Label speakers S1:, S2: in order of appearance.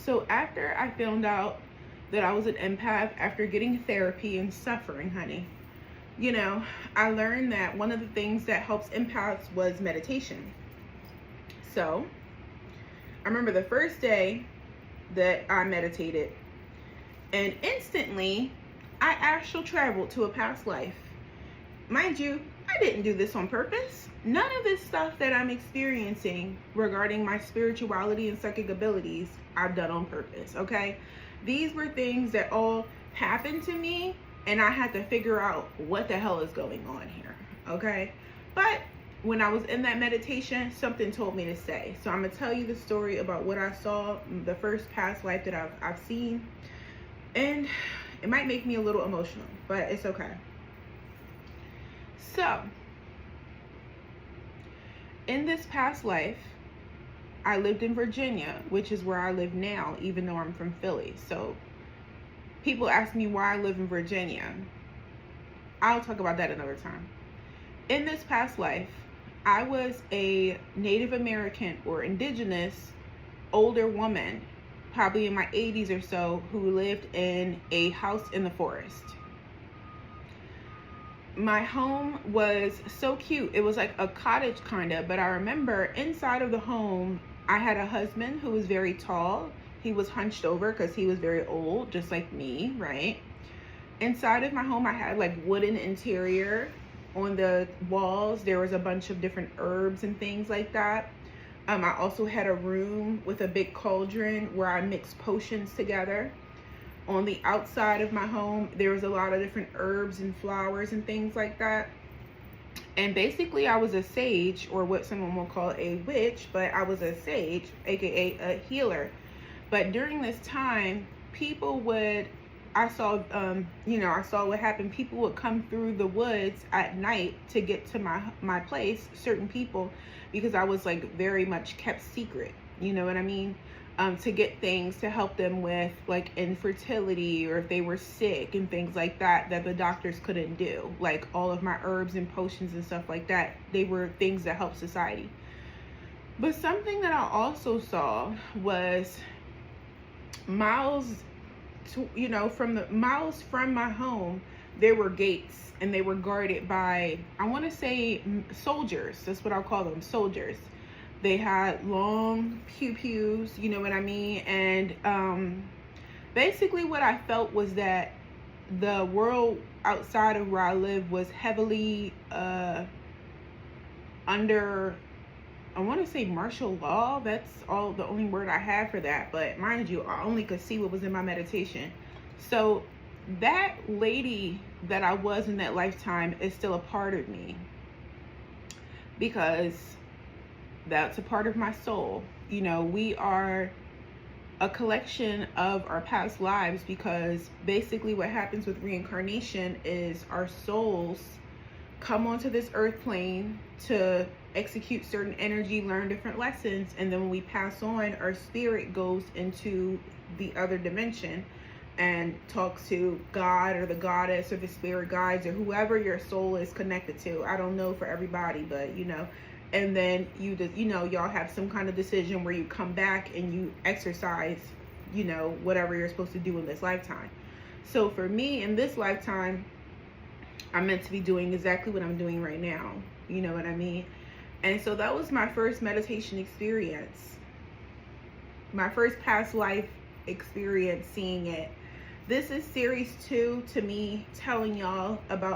S1: So after I found out that I was an empath, after getting therapy and suffering, honey, I learned that one of the things that helps empaths was meditation. So I remember the first day that I meditated, and instantly I astral traveled to a past life. Mind you, I didn't do this on purpose. None of this stuff that I'm experiencing regarding my spirituality and psychic abilities, I've done on purpose, okay? These were things that all happened to me, and I had to figure out what the hell is going on here, okay? But when I was in that meditation, something told me to stay. So I'm going to tell you the story about what I saw, the first past life that I've seen. And it might make me a little emotional, but it's okay. So, in this past life, I lived in Virginia, which is where I live now, even though I'm from Philly. So, people ask me why I live in Virginia. I'll talk about that another time. In this past life, I was a Native American or indigenous older woman, probably in my 80s or so, who lived in a house in the forest. My home was so cute. It was like a cottage kind of, but I remember inside of the home, I had a husband who was very tall. He was hunched over because he was very old, just like me, right? Inside of my home, I had like wooden interior. On the walls, there was a bunch of different herbs and things like that. I also had a room with a big cauldron where I mixed potions together. On the outside of my home, there was a lot of different herbs and flowers and things like that. And basically, I was a sage, or what someone will call a witch, but I was a sage, aka a healer. But during this time, I saw what happened. People would come through the woods at night to get to my place, certain people, because I was like very much kept secret, you know what I mean? To get things to help them with like infertility, or if they were sick and things like that the doctors couldn't do. Like all of my herbs and potions and stuff like that, they were things that helped society. But something that I also saw was miles from my home, there were gates, and they were guarded by, I want to say, soldiers. That's what I'll call them, soldiers. They had long pew-pews, you know what I mean? And basically what I felt was that the world outside of where I live was heavily under, I want to say, martial law. That's the only word I have for that. But mind you, I only could see what was in my meditation. So that lady that I was in that lifetime is still a part of me, because that's a part of my soul. We are a collection of our past lives, because basically what happens with reincarnation is our souls come onto this earth plane to execute certain energy, learn different lessons, and then when we pass on, our spirit goes into the other dimension and talks to God or the goddess or the spirit guides or whoever your soul is connected to. I don't know for everybody, but and then y'all have some kind of decision where you come back and you exercise whatever you're supposed to do in this lifetime. So for me, in this lifetime, I'm meant to be doing exactly what I'm doing right now, you know what I mean? And so that was my first meditation experience, my first past life experience, seeing it. This is series 2 to me telling y'all about